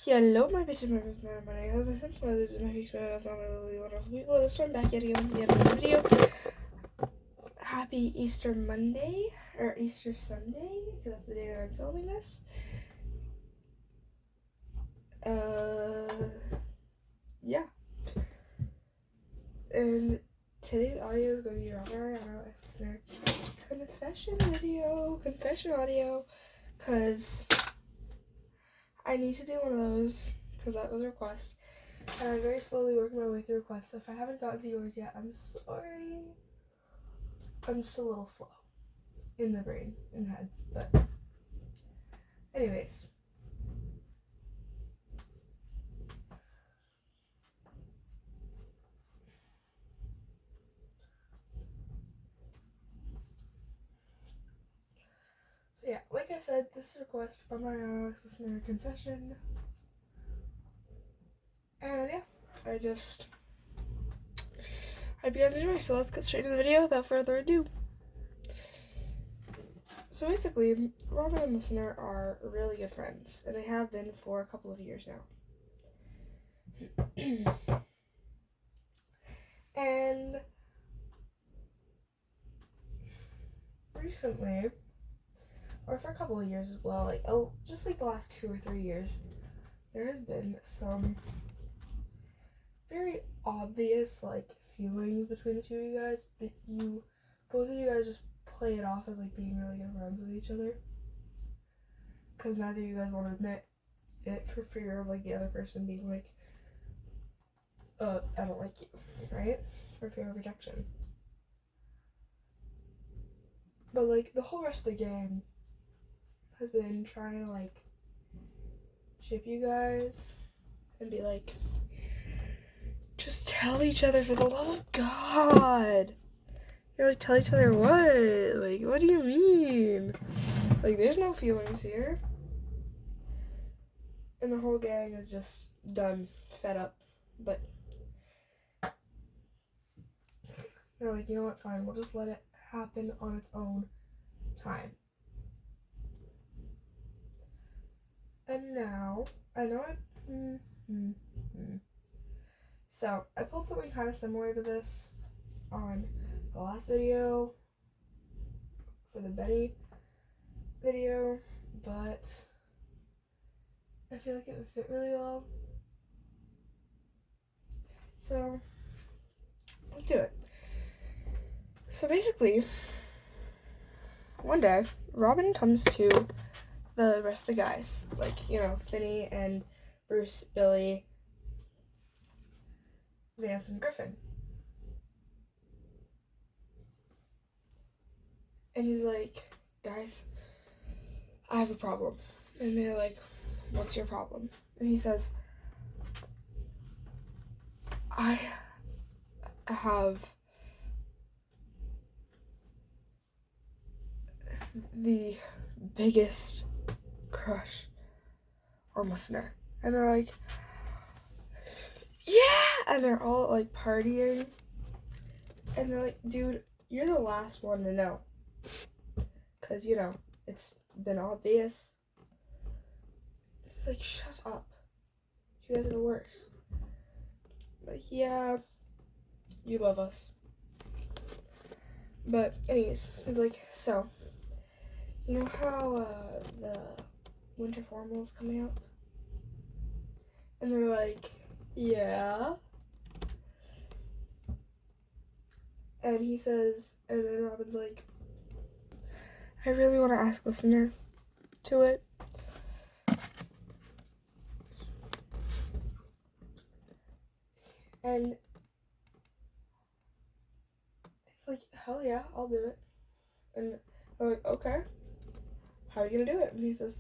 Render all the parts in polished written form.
Hello, my bitches, my bitches, my name is my this is my face, my family, wonderful people. Let's start back yet again with the end of the video. Happy Easter Monday, or Easter Sunday, because that's the day that I'm filming this. Yeah. And today's audio is going to be Robert Arellano listener confession audio, because I need to do one of those, because that was a request. And I'm very slowly working my way through requests, so if I haven't gotten to yours yet, I'm sorry. I'm just a little slow in the brain and head, but anyways. So yeah, like I said, this is a request from my anonymous listener confession. And yeah, I hope you guys enjoy, so let's get straight to the video without further ado. So basically, Robin and listener are really good friends, and they have been for a couple of years now. And recently, or for a couple of years as well, just like the last 2 or 3 years, there has been some very obvious feelings between the two of you guys, but both of you guys just play it off as being really good friends with each other, because neither of you guys want to admit it for fear of the other person being I don't like you, right? For fear of rejection. But the whole rest of the gang has been trying to ship you guys and be just tell each other, for the love of God. You're tell each other what? What do you mean? There's no feelings here. And the whole gang is just done, fed up. But they're you know what, fine, we'll just let it happen on its own time. And now, I know So, I pulled something kind of similar to this on the last video, for the Betty video, but I feel like it would fit really well. So, let's do it. So basically, one day, Robin comes to the rest of the guys, Finney and Bruce, Billy, Vance, and Griffin. And he's like, guys, I have a problem. And they're like, what's your problem? And he says, I have the biggest crush on listener. And they're like, yeah! And they're all partying. And they're like, dude, you're the last one to know. Because, it's been obvious. It's shut up. You guys are the worst. Yeah, you love us. But, anyways, it's so, you know how the winter formal is coming out? And they're like, yeah. And he says, and then Robin's like, I really want to ask listener to it. And he's hell yeah, I'll do it. And I'm like, okay, how are you gonna do it? And he says,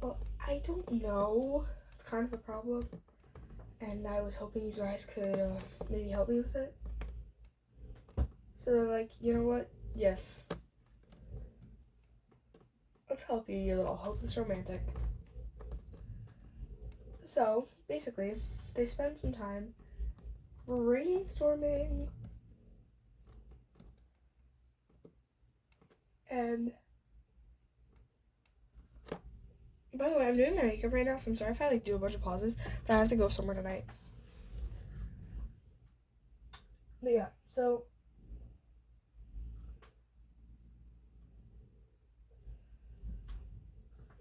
well, I don't know. It's kind of a problem. And I was hoping you guys could maybe help me with it. So they're like, you know what? Yes. Let's help you, you little hopeless romantic. So, basically, they spend some time brainstorming By the way, I'm doing my makeup right now, so I'm sorry if I do a bunch of pauses, but I have to go somewhere tonight. But yeah, so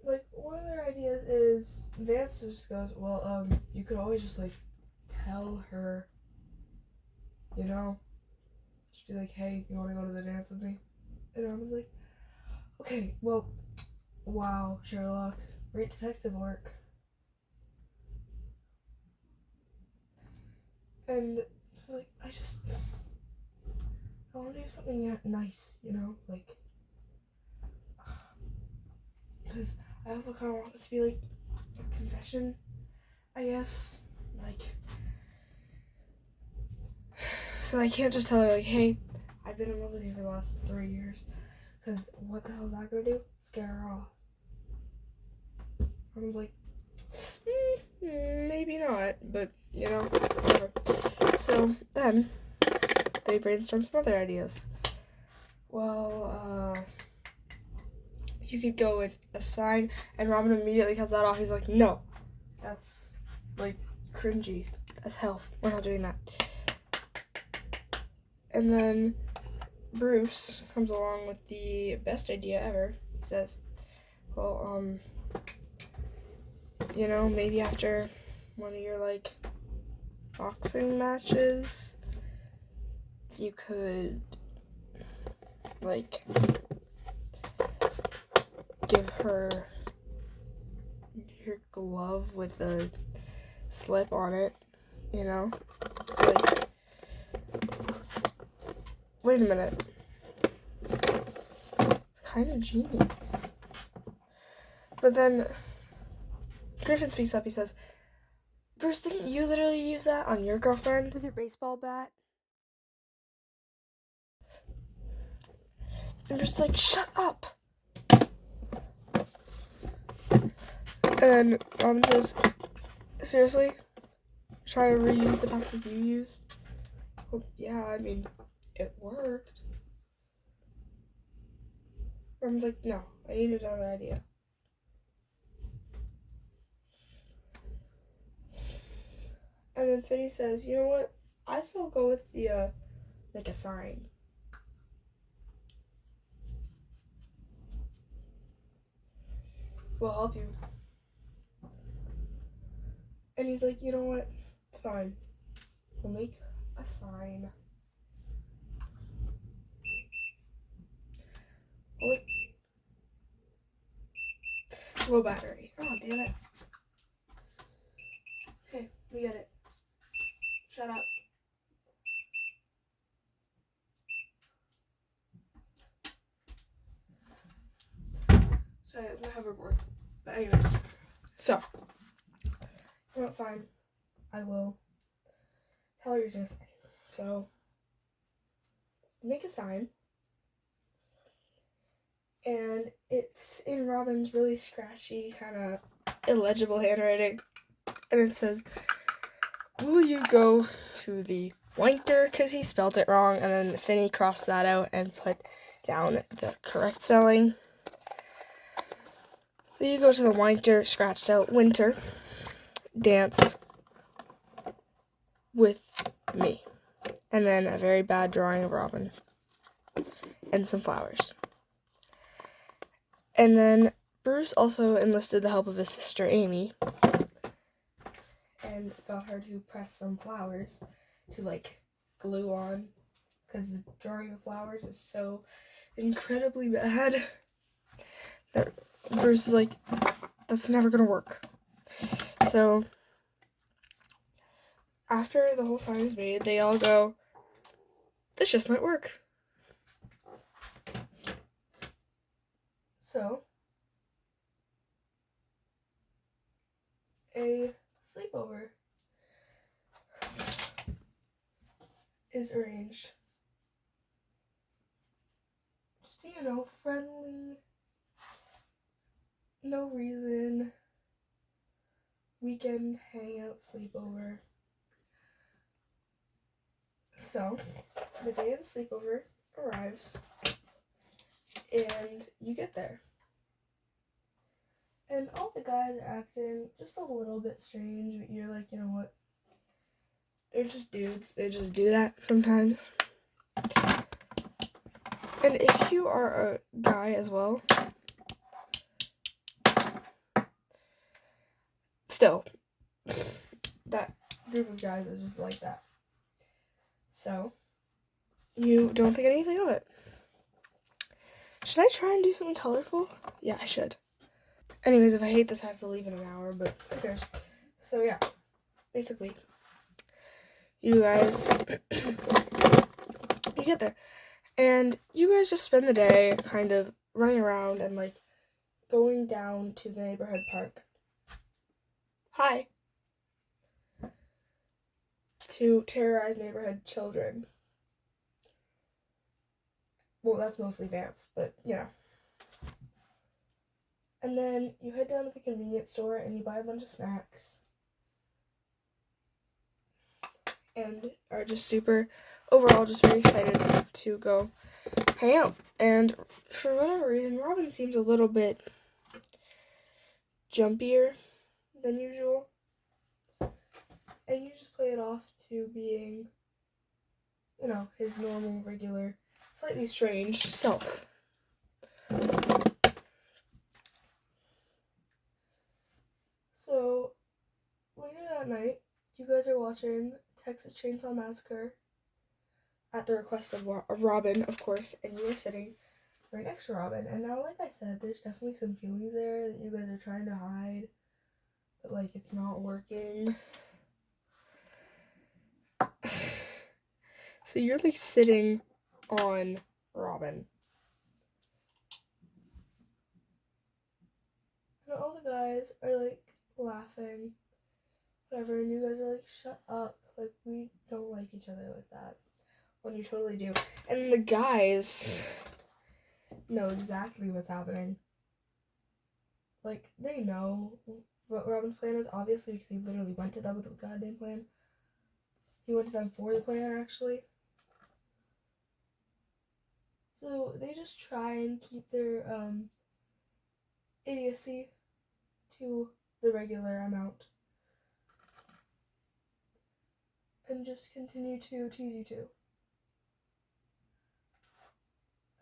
like one of their ideas is Vance just goes, well, you could always just like tell her, just be like, hey, you want to go to the dance with me? And Robin's like, okay, well, wow, Sherlock, great detective work. And like, I want to do something nice, like, because I also kind of want this to be like a confession, I guess, like, because I can't just tell her like, hey, I've been in love with you for the last 3 years, because what the hell is that gonna do? Scare her off. I was like, maybe not, but whatever. So then they brainstormed some other ideas. Well, you could go with a sign, and Robin immediately cuts that off. He's like, no, that's like cringy as hell. We're not doing that. And then Bruce comes along with the best idea ever. He says, well, maybe after one of your like boxing matches, you could like give her your glove with a slip on it, like, wait a minute, it's kind of genius. But then Griffin speaks up. He says, Bruce, didn't you literally use that on your girlfriend with your baseball bat? And Bruce's like, shut up. And Robin says, seriously? Try to reuse the tactic you used? Well, yeah, I mean, it worked. Robin's like, no, I need another idea. And then Finney says, you know what? I still go with the, like a sign. We'll help you. And he's like, you know what? Fine. We'll make a sign. With low battery. Oh, damn it. Okay, we get it. Shut up. Sorry, that's my hoverboard. But anyways, so, you know what, fine. I will tell her you're using a sign. So, make a sign. And it's in Robin's really scratchy, kind of illegible handwriting. And it says, will you go to the Winter? Because he spelled it wrong. And then Finney crossed that out and put down the correct spelling. Will you go to the Winter, scratched out Winter, dance with me? And then a very bad drawing of Robin. And some flowers. And then Bruce also enlisted the help of his sister Amy and got her to press some flowers to like glue on, because the drawing of flowers is so incredibly bad that Bruce is like, that's never gonna work. So after the whole sign is made, they all go, this just might work. So a sleepover is arranged. Just, friendly, no reason, weekend hangout sleepover. So, the day of the sleepover arrives, and you get there. And all the guys are acting just a little bit strange, but you're like, you know what? They're just dudes. They just do that sometimes. And if you are a guy as well, still, that group of guys is just like that. So, you don't think anything of it. Should I try and do something colorful? Yeah, I should. Anyways, if I hate this, I have to leave in an hour, but who cares? So, yeah, basically, you guys, you get there. And you guys just spend the day kind of running around and, like, going down to the neighborhood park. Hi. To terrorize neighborhood children. Well, that's mostly Vance, but, you know. And then you head down to the convenience store and you buy a bunch of snacks. And are just super, overall, just very excited to go hang out. And for whatever reason, Robin seems a little bit jumpier than usual. And you just play it off to being, you know, his normal, regular, slightly strange self. So, later that night, you guys are watching Texas Chainsaw Massacre at the request of Robin, of course, and you are sitting right next to Robin. And now, like I said, there's definitely some feelings there that you guys are trying to hide, but, like, it's not working. So you're, like, sitting on Robin. And all the guys are, like, laughing, whatever, and you guys are like, shut up, like, we don't like each other like that, when you totally do. And the guys know exactly what's happening. Like, they know what Robin's plan is, obviously, because he literally went to them with the goddamn plan. He went to them for the plan, actually. So they just try and keep their idiocy to the regular amount. And just continue to tease you two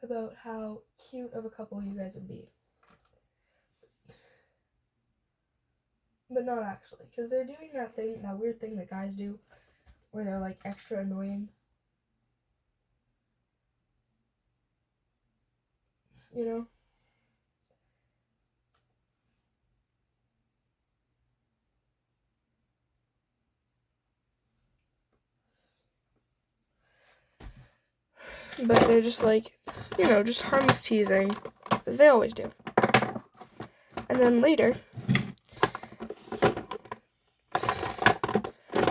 about how cute of a couple you guys would be. But not actually, because they're doing that weird thing that guys do, where they're, like, extra annoying. You know? But they're just, like, you know, just harmless teasing, as they always do. And then later,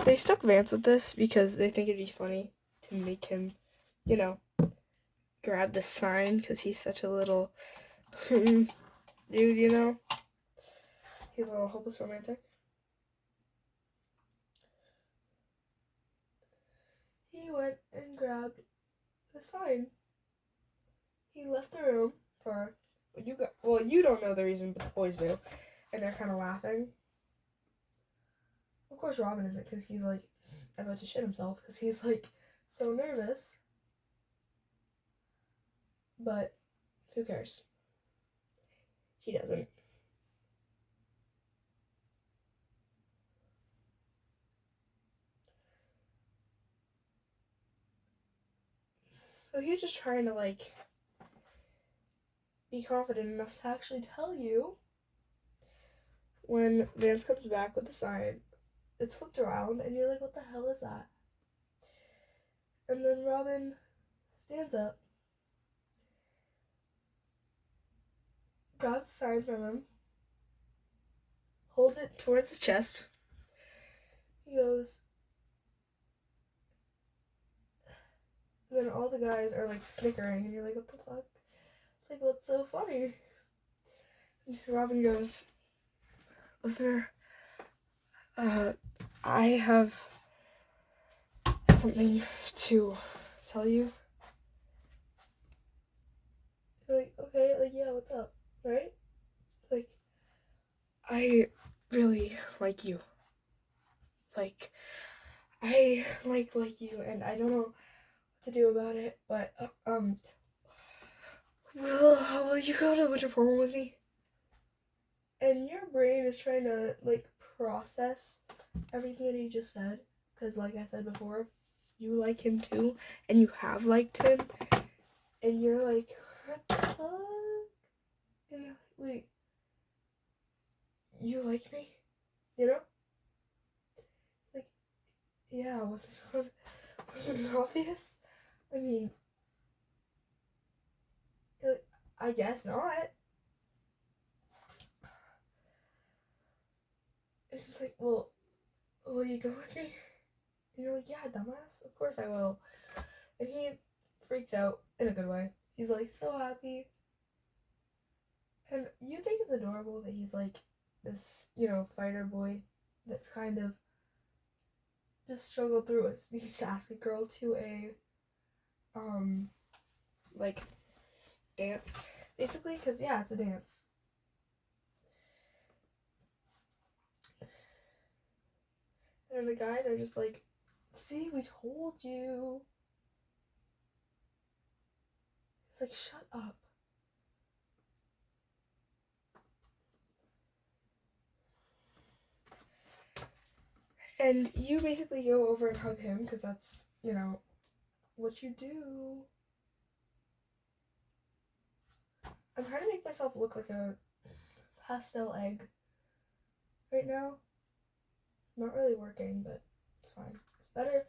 they stuck Vance with this because they think it'd be funny to make him, you know, grab the sign, because he's such a little dude, you know? He's a little hopeless romantic. He went and grabbed the sign. He left the room for, you don't know the reason, but the boys do, and they're kind of laughing. Of course Robin isn't, because he's, like, about to shit himself, because he's, like, so nervous. But who cares? He doesn't. So he's just trying to, like, be confident enough to actually tell you when Vance comes back with the sign. It's flipped around, and you're like, what the hell is that? And then Robin stands up, grabs the sign from him, holds it towards his chest. He goes, and then all the guys are, like, snickering, and you're like, what the fuck? Like, what's so funny? And so Robin goes, listener, I have something to tell you. You're like, okay, like, yeah, what's up, right? Like, I really like you. Like, I like you, and I don't know what to do about it, but, will you go to the winter formal with me? And your brain is trying to, like, process everything that he just said, because, like I said before, you like him too, and you have liked him, and you're like, what the fuck? And you're like, wait, you like me? You know? Like, yeah, wasn't it obvious? I mean, I guess not. It's just like, well, will you go with me? And you're like, yeah, dumbass, of course I will. And he freaks out in a good way. He's like so happy. And you think it's adorable that he's like this, fighter boy that's kind of just struggled through a speech to ask a girl to a, like, dance, basically, because, yeah, it's a dance. And the guys are just like, see, we told you. It's like, shut up. And you basically go over and hug him, because that's, what you do. I'm trying to make myself look like a pastel egg right now. Not really working, but it's fine. It's better.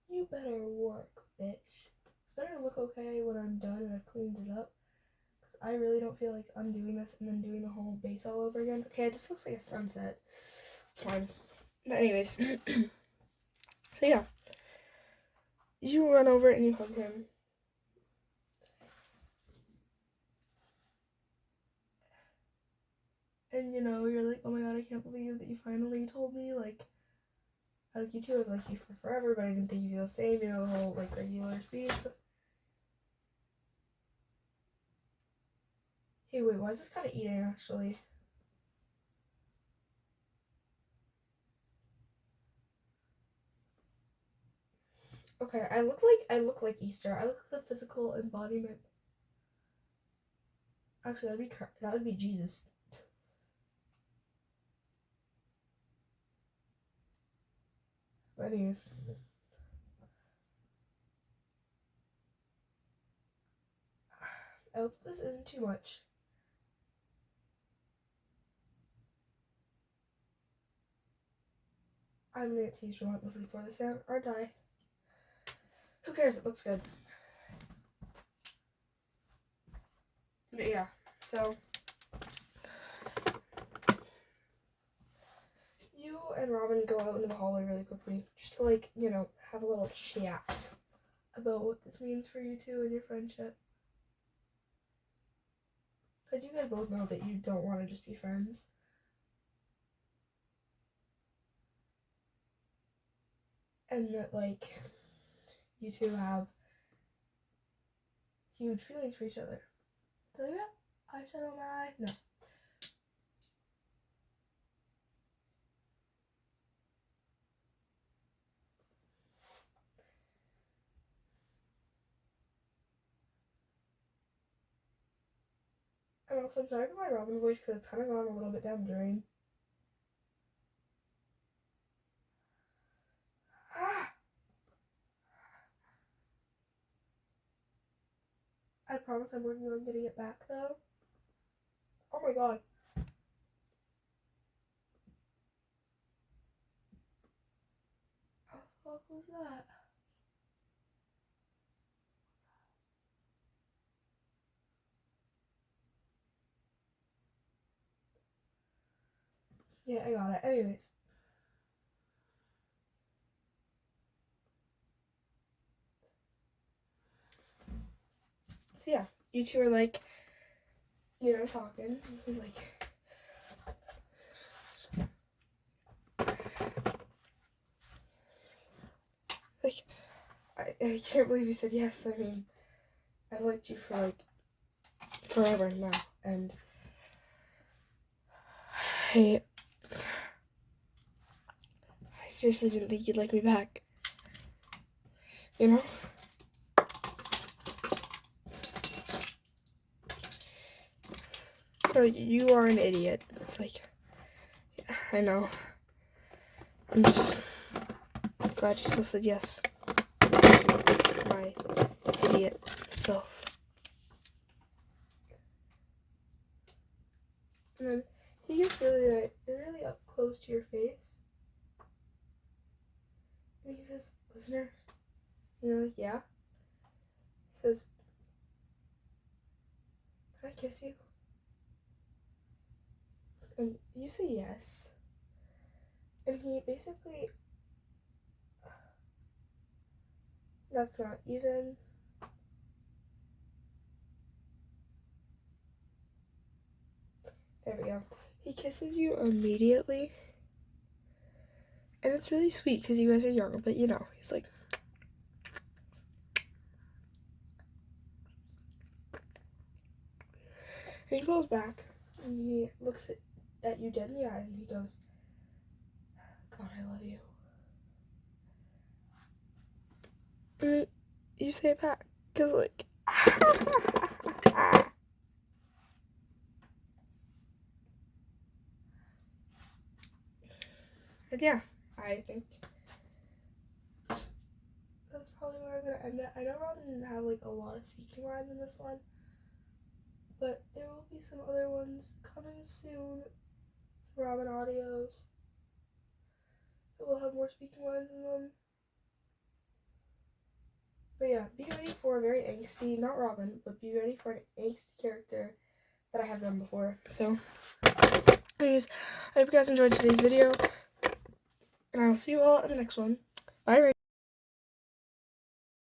You better work, bitch. It's better to look okay when I'm done and I've cleaned it up. Because I really don't feel like undoing this and then doing the whole base all over again. Okay, it just looks like a sunset. It's fine. But anyways. So yeah. You run over and you hug him. And you're like, oh my god, I can't believe that you finally told me, like, I like you too, I've liked you for forever, but I didn't think you'd feel the same, the whole, like, regular speech. But... Hey, wait, why is this kind of eating, actually? Okay, I look like Easter. I look like the physical embodiment. Actually, that would be Jesus. But anyways. I hope this isn't too much. I'm gonna tease relentlessly for this sound, aren't I? Who cares? It looks good. But yeah, so you and Robin go out into the hallway really quickly, just to, like, have a little chat about what this means for you two and your friendship. Because you guys both know that you don't want to just be friends. And that, like, you two have huge feelings for each other. Did I get eyeshadow on my eye? No. And also, I'm sorry for my Robin voice because it's kind of gone a little bit down the drain. I promise I'm working on getting it back, though. Oh my god. What was that? Yeah, I got it. Anyways. So yeah, you two are like, talking. He's like, I can't believe you said yes. I mean, I've liked you for, like, forever now. And I seriously didn't think you'd like me back. You know? So you are an idiot. It's like, yeah, I know. I'm just glad you still said yes. My idiot self. And then he gets really up close to your face. And he says, listener. And you're like, yeah. He says, can I kiss you? And you say yes. And he basically, that's not even. There we go. He kisses you immediately. And it's really sweet because you guys are young, but you know, he's like. And he pulls back and he looks at you dead in the eyes and he goes, God, I love you. And you say it back because, like, and yeah, I think that's probably where I'm gonna end it. I know Robin didn't have like a lot of speaking lines in this one, but there will be some other ones coming soon. Robin audios that will have more speaking lines in them. But yeah, be ready for a very angsty, not Robin, but be ready for an angsty character that I have done before. So, anyways, I hope you guys enjoyed today's video, and I will see you all in the next one. Bye, Ray.